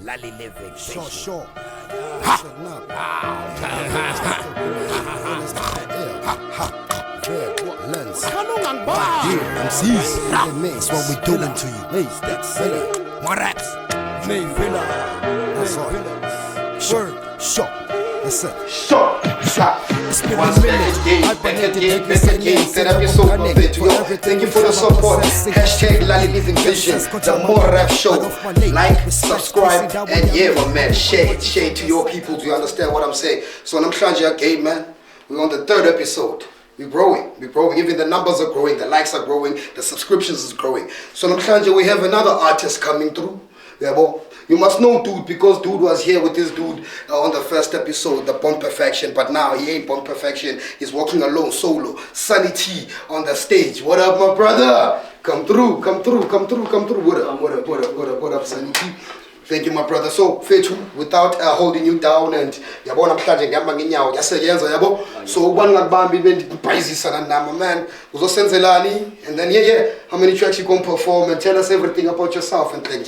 Laliliving. Sure. Lens. MCs. That's what we doing to you. Hey, that's silly. More raps. MeyiVillage. That's all. Sure. That's it. Once back again, set up your soul fit. Yo, thank you for the support. Hashtag Laliliving Vision, the more rap show. Like, subscribe, and yeah, my man, share to your people. Do you understand what I'm saying? So I'm trying to again, man. We're on the 3rd episode. We're growing. Even the numbers are growing, the likes are growing, the subscriptions is growing. So I'm trying to, we have another artist coming through. Yeah, well, you must know dude, because dude was here with this dude on the 1st episode, the Bomb Perfection, but now he ain't Bomb Perfection, he's walking alone, solo. Sunny T on the stage. What up, my brother? Come through. What up, Sunny T? Thank you, my brother. So, Fetu, without holding you down and yabona mhlanje ngihamba nginyawo yaseyenza yabo. So ubani ngakubambi bendibhayizisa nama man. Uzosenzelani and then yeah, how many tracks you gonna perform and tell us everything about yourself and then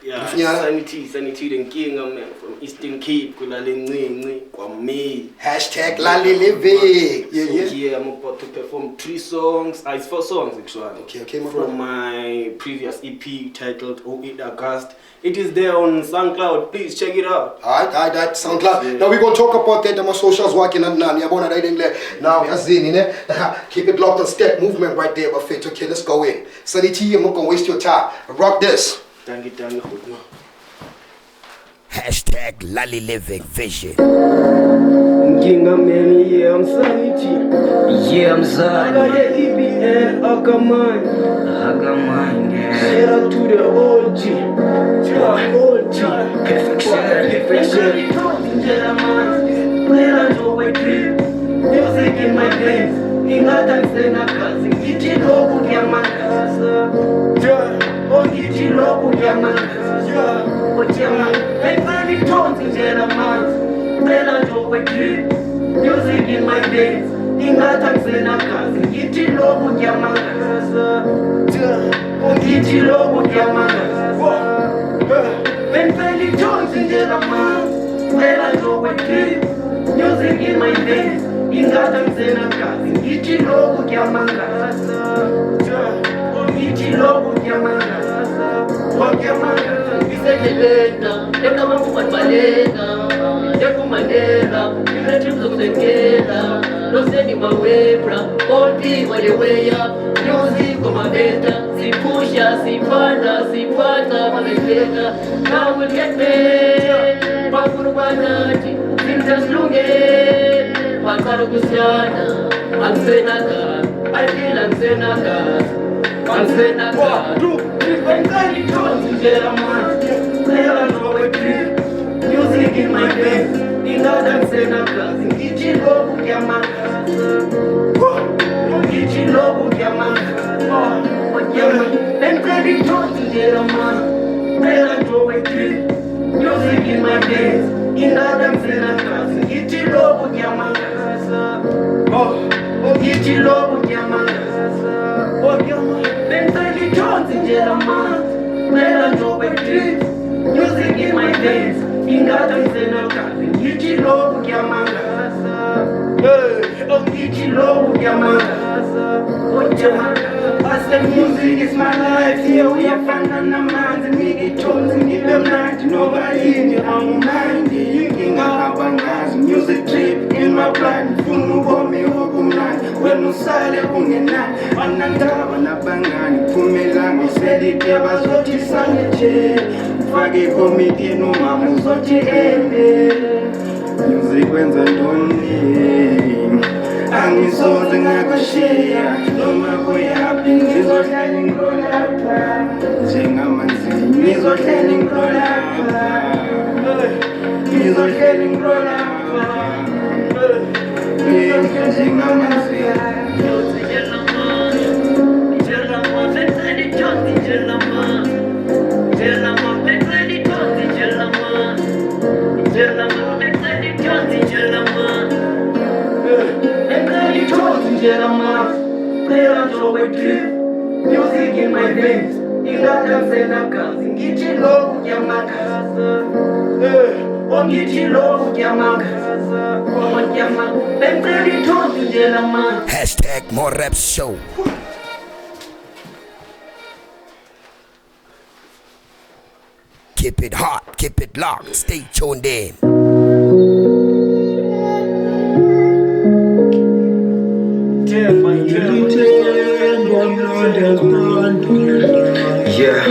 yeah, Sunny T the king man from Eastern Cape Laliliving kwa me. Hashtag Laliliving. Yeah, I'm about to perform 3 songs. It's 4 songs actually. Okay, my brother. From my previous EP titled 08 August. It is there on SoundCloud. Please check it out. Alright, SoundCloud. Yeah. Now we're gonna talk about that. My socials working on now. Now keep it locked on step movement right there, but fit. Okay, let's go in. Sunny T, I'm not gonna waste your time. Rock this. Thank you. Hashtag Laliliving Vision. King of many, yeah, I'm Sunny T. Yeah, I'm Sunny. I got ABN, Akamai, yeah. Shout out to the OG. Perfection. Music in my veins. Ingatanzena kazi. Ichilobu kiamakaza. Ichilobu kiamakaza. Everybody tones in Jeremiah. Music in my veins. Ingatanzena kazi. Ichilobu kiamakaza. Ichilobu kiamakaza. Everybody tones in Jeremiah. Music in my veins. Ingatanzena kazi. Ichilobu kiamakaza. Ichilobu kiamakaza. Isekeleta, ekamangumanbaleka, ekumandela, imetimzokuzekela, loseni mawebra, oti waleweya, music omabeta, sipusha, sipata, mamefeka, now we'll get paid, pakurubanati, simtaslunge, pakarukusiana, amsenaka, I feel amsenaka. Music in my veins, ingatanzena kazi. Ichilobu kiamakaza. Music in my veins, ingatanzena kazi. Ichilobu kiamakaza. Ichilobu kiamakaza. Music in my veins, ingatanzena kazi. Ichilobu kiamakaza. Ichilobu kiamakaza. I said music is my life. Here we are finding the minds and make it tones and give them night. Nobody in your own mind. King of music trip in my blood. Funu bomi okumnani. When usale ungena. Anandaba na bangani. Pumelani sedi teba zoti sanyeche. Fage komiti no mamu zoti ende. Music wenza ndoni. Angisoze ngakushaya noma kuyapi ngizohlala ngilapha njengamanzi ngizohlala ngilapha njengamanzi Music in my veins, ingatanzena kazi. Ichilobu kiamakaza. Hashtag more rap show. Keep it hot, keep it locked, stay tuned in. Yeah,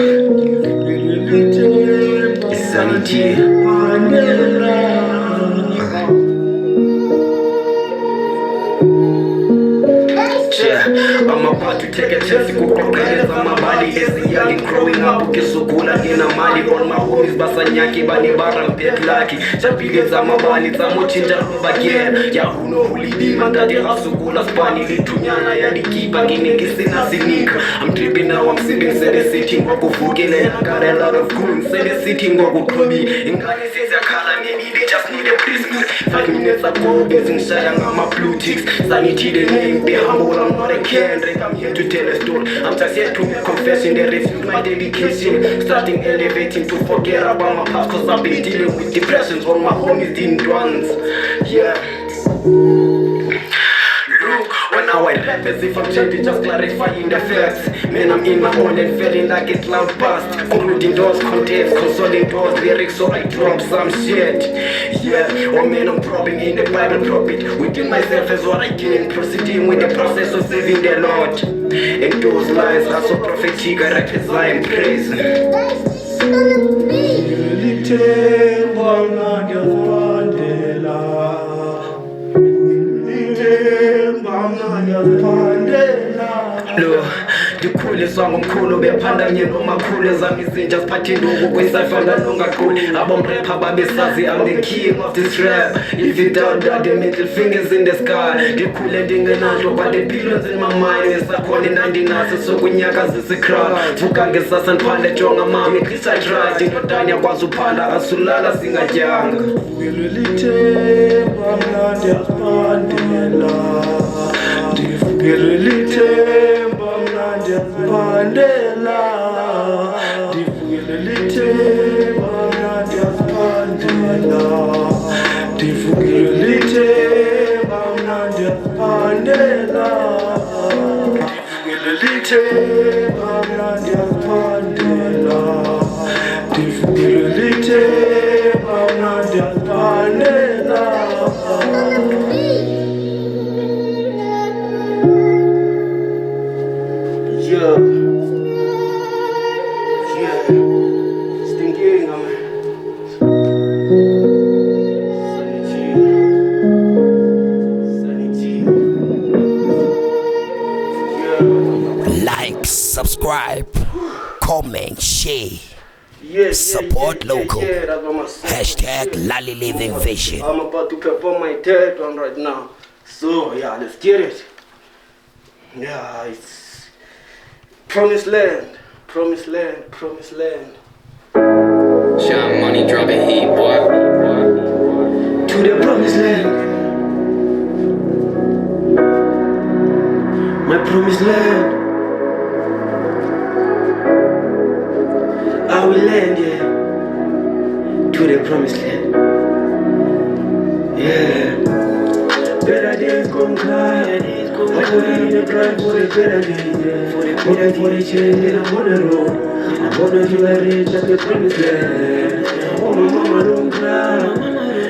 it's sanity. I'm about to take a chance to go progress on my body. As a young growing up, ukisukula nina mali on my homies basanyaki bani bara mpet lucky. Chapile za mabali za mochinja roba again. Ya huno hulidima ndadi asukula spani litunyana ya dikipa kiniki sina sinika. I'm tripping now, I'm sipping, say they sitting wako fukile. I got a lot of goons, say they sitting wako klubi. Ingani says ya kala nini, they just need a Christmas. 5 minutes ago, busy shayang on my blue ticks. Sanity the name, be humble, I'm not a Kendrick. I'm here to tell a story. I'm just here to confessing they refuse my dedication. Starting elevating to forget about my past, cause I've been dealing with depressions on my homies didn't once. Yeah. Look, when now I rap as if I'm changing, just clarifying the facts. Man, I'm in my own and feeling like it's loud past. Concluding doors, contents, consoling doors, lyrics, so I drop some shit. Yeah, oh man, I'm probing in the Bible profit. Within myself is what I gain, proceeding with the process of saving the Lord. And those lines are so prophetic, I rap as I am praising. Lo, dikhule swangomkhulu bephanda nyelo makhulu zamizinja siphathe nduku kwisayifana nongakhulu abomrapper babesazi I'm the king of this rap. If you doubt that, the middle fingers in the sky. Dikhule ndingenanto but the billions in my mind esakhona inandinaso sokunyaka zisikra vuka ngesasa ndiphande jonga mami at least I tried indodana yakwazi uphanda asulala singatyanga Like, subscribe, comment, share, support local. Hashtag Laliliving Vision. I'm about to perform my third one right now. So yeah, let's get it. Yeah, it's promised land, promised land, promised land. Sean Money dropping heat, boy. To the promised land. My promised land. I will land, yeah. To the promised land. Yeah. Better days come cry. I put it in the drive for the better days, yeah. For the change and I'm on the road. I'm gonna do that reach at the promised land. Oh my mama don't cry.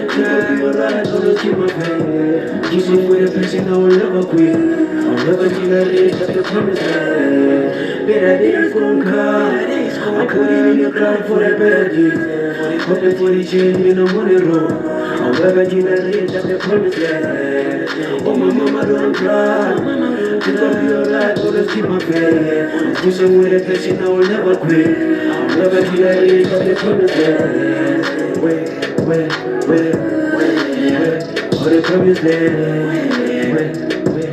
Cry your eyes, gonna keep my pain. Keep me for the passion, I will never quit. I'll never do that reach at the promised land. Better days come cry. I put it in the drive for the better days, for the change and I'm on the road. I'll never do that reach at the promised land. Oh my mama don't cry. Pick up your life, gonna keep my faith. Do some with a passion, I will never quit. I'll never do that reach at the promised land. Wait, for the promised land.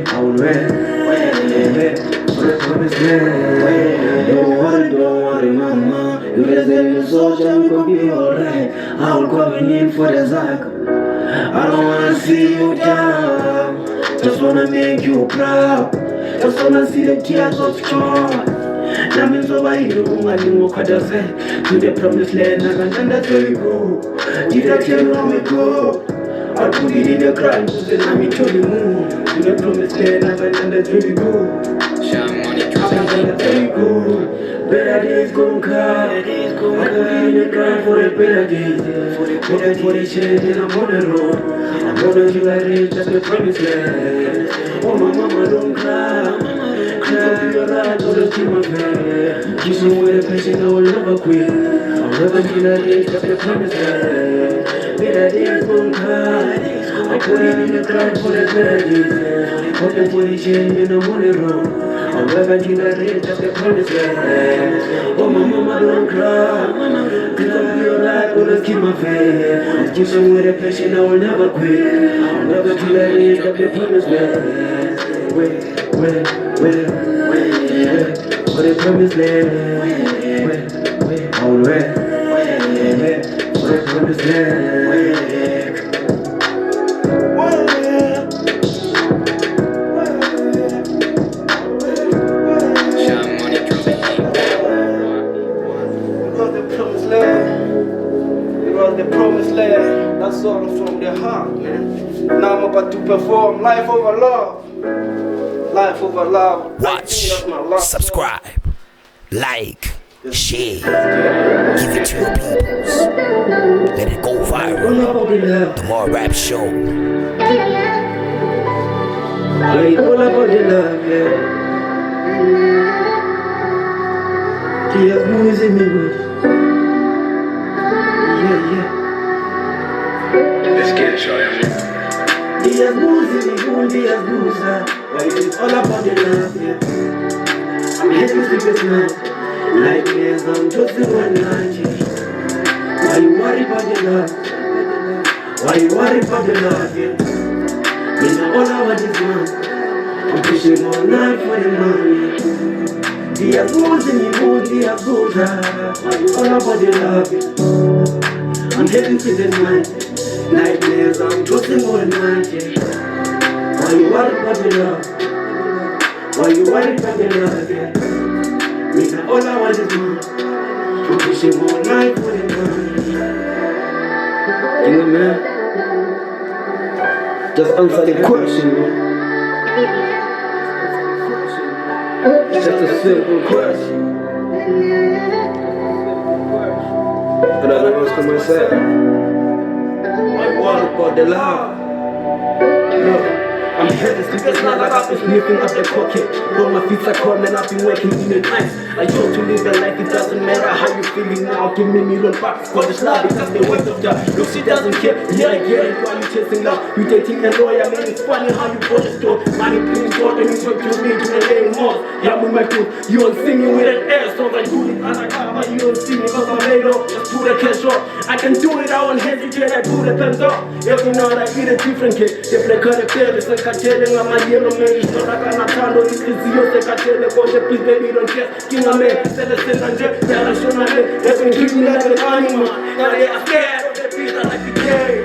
I will wait, for the promised land. Don't worry, mama. You just let me soldier, I'm gonna be alright. I will come in for the cycle. I don't wanna see you down. Just wanna make you proud. Just wanna see the tears of joy That means over you, I didn't walk out of faith. To the promised land, and that's where we go. Did I tell you where we go? I put it in the ground, and I'm into the moon. To the promised land, and that's where we go. Money And that's where we go. Better days gon' come. I put it in the ground for the better days. For the change, and I'm on the road. I'm gonna do like this, that's the promised land. Oh, my mama, don't cry. Cry, you're right, don't keep my faith. Keep me with a patient, I will never quit. I'll never do like this, that's the promised land. Better days gon' come. I put it in the ground for the better days. Hoping for the change, and I'm on the road. I'll never do like this, that's the promised land. Oh, my mama, don't cry. Cry, you're right, don't keep my faith. Keep me with a patient, I will never quit. I'll never do like this, that's the promised land. Wait, for the promised land. Wait, all the way. For the promised land. Money dropping heat. We got the promised land. We got the promised land. That's all from the heart, man. Now I'm about to perform life over love. Life over love. Watch, subscribe, like, share, give it to your peoples. Let it go viral. The more rap show. All about the love, yeah. Tears losing me with. Yeah. Let's get it, shorty. Tears losing me, good tears losing. Why it's all about the love, yeah. I'm heading to this night. Like years, I'm just in one night, yeah. Why you worry about the love? Why you worry about the love, yeah? Me know all I want is man. I'm pushing all night for the money. Tears losing me, good tears losing. Why you all about the love, yeah? I'm heading to this night. Nightmares, I'm trusting all night, yeah. Why you worry about the love? Why you worry about the love, yeah? Me now all I want is money. I'm pushing all night for the money. Yeah, man. Just answer the question, man. Just a simple question. But I never ask myself. I want about the love. Look. I'm headed to this night like I've been sniffing up the cocaine. On my feet like corn and I've been working in the night. I used to live a life, it doesn't matter how you feeling now. Give me a million bucks, call this love because the weight of that. Look, she doesn't care, yeah, I get it. Why you chasing love? You dating a lawyer, man, it's funny how you bought the store. Money, please, God, and you talk to me to the lame horse. Yeah, with my foot, you don't see me with an ass. So I do it undercover, you don't see me cause I'm laid off. Just do the cash off. I can do it, I won't hesitate, I do the pens off. Every night I eat a different cake. If they cut a fair, it's like Katele, I'm a yellow man, it's not like I'm tando, it's easier to Katele, go to please, baby, don't care. King of men, sell a cent and jet, they're a show, they've been treating me like an animal. Now they are scared of the beast, I like the cave.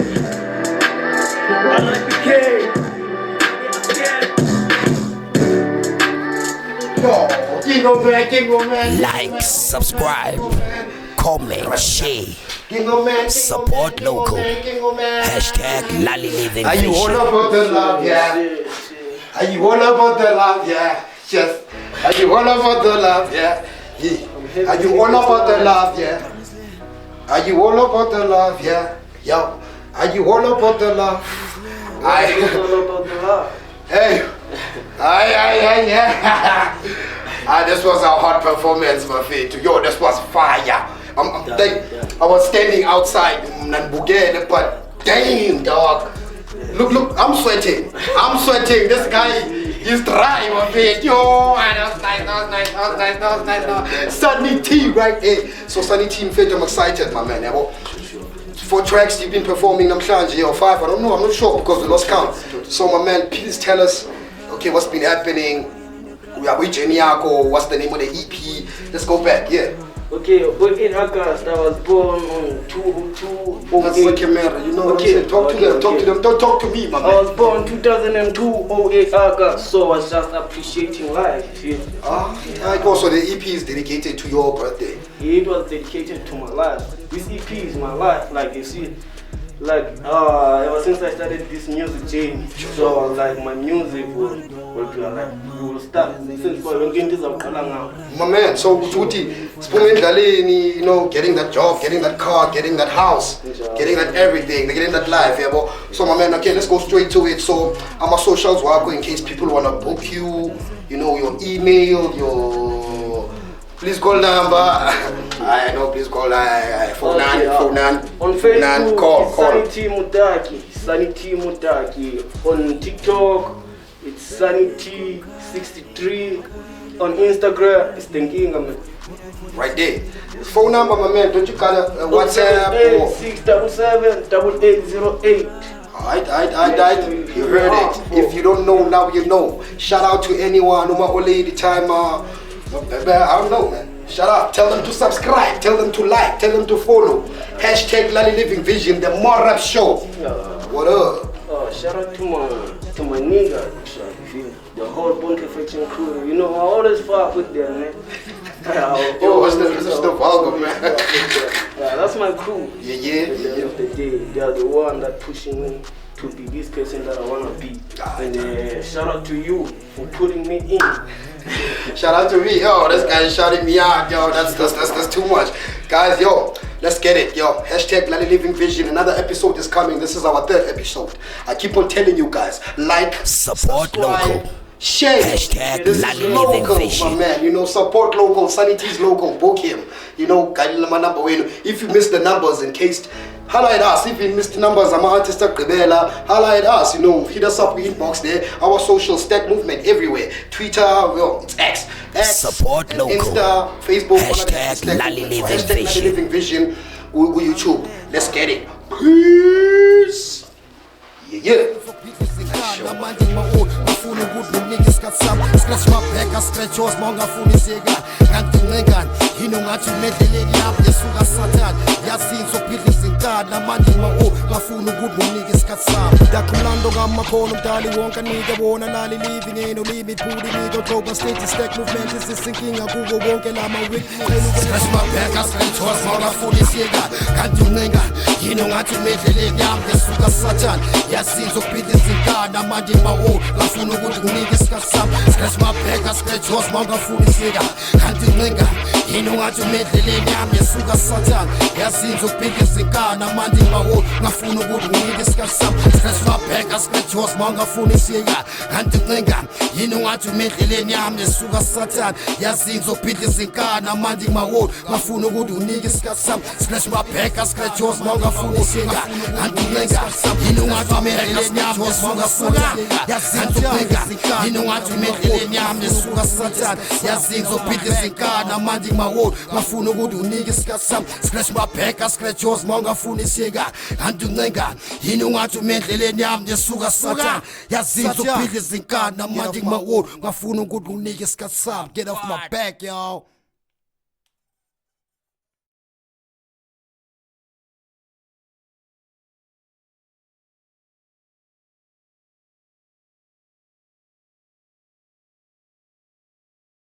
I like the cave. King of man. Like, subscribe, comment, share, King of man. support local. Hashtag Laliliving. Are you all about the love, yeah? Are you all about the love, yeah? Yes. Are you all about the love, yeah? Yeah. Are you all about the love, yeah? Are you all about the love, yeah? Yo. Are you all about the love? All about the love. Hey. Yeah. This was a hot performance, my friend. Yo, this was fire. I was standing outside Nambugene, but damn, dog. Look, I'm sweating. This guy is dry, my friend. Yo, that was nice. Sunny T right there. So Sunny T, I'm excited, my man. 4 tracks you've been performing, namhlanje or 5, I don't know, I'm not sure because we lost count. So my man, please tell us, okay, what's been happening? What's the name of the EP? Let's go back, yeah. Okay, on 8 August, I was born on 202. That's like a matter, you know what I'm saying? Talk to them, talk to them, don't talk to me, my man. I was born 2002, 08 August, so I was just appreciating life. You Like also the EP is dedicated to your birthday. It was dedicated to my life. This EP is my life, like you see. Like ever since I started this music journey, so like my music will start since for my man, so you know, getting that job, getting that car, getting that house, getting that everything, getting that life, yeah, but so my man, okay, let's go straight to it. So I'm a socials worker in case people wanna book you, you know, your email, your please call number. I know, please call phone on Facebook, call. Sanity Mutaki. On TikTok, it's Sanity63. On Instagram, it's thinking right there. Phone number, my man. Don't you got a WhatsApp? 677-8808. Alright. You heard it. If you don't know, now you know. Shout out to anyone, no matter lady time. I don't know, man. Shout out. Tell them to subscribe. Tell them to like. Tell them to follow. Hashtag Laliliving Vision, the more rap show. What up? Shout out to my nigga, the whole Bone Perfection crew. You know, I always fuck with them, man. Yo, what's the vulgar, man? Yeah, that's my crew. Yeah. At the end of the day, they are the one that pushing me to be this person that I wanna be. And shout out to you for putting me in. Shout out to me, yo. This guy is shouting me out, yo. That's too much, guys. Yo, let's get it, yo. Hashtag Laliliving Vision. Another episode is coming. This is our 3rd episode. I keep on telling you guys, like, support local, share. Hashtag This is Laliliving local, Vision. my man. You know, support local. Sanity's local. Book him. You know, if you miss the numbers, in case. Holla at us. If you missed the numbers, I'm an artist at Kribela. Holla at us, you know, hit us up, we inbox there. Our social stack movement everywhere. Twitter, well, it's X, support local, Insta, Facebook, hashtag Laliliving Vision, YouTube. Let's get it. Peace. Yeah. Scratch my back, I scratch yours, monga funi sega. Kantungan, hinungathi medleleni yapho yesuka Satan. Yazinzo business inkani namanje mao, ngafuna ukubunike isikhathi sami. Dakulando ngamakhono mdali wonke nike wona Laliliving ain't limit booty nigga global stage stack movement is sinking kuwo wonke lama week. Scratch my back, I scratch yours, monga funi sega. Kantungan, hinungathi medleleni yapho yesuka Satan. Yazinzo business inkani namanje mao, ngafuna ukubunike isikhathi sami. Scratch my back, I scratch yours, monga funi sega. Kantungan, hinungathi medleleni yapho yesuka Satan. Yazinzo business inkani namanje mao, ngafuna ukubunike isikhathi sami. Scratch my back, I scratch yours, monga funi sega. Kantungan, hinungathi medleleni yapho yesuka Satan. Yazinzo business inkani namanje mao, ngafuna ukubunike isikhathi sami. Scratch my back, I scratch yours, monga funi sega. Kantungan, hinungathi medleleni yapho yesuka Satan. Yazinzo business hinungathi medleleni yapho yesuka Satan. Yazinzo business inkani namanje mao, ngafuna ukubunike isikhathi sami. Scratch my back, I scratch yours, monga funi sega. Kantungan, hinungathi medleleni yapho yesuka Satan. Yazinzo business inkani namanje mao, ngafuna ukubunike isikhathi sami. Get off my back, y'all.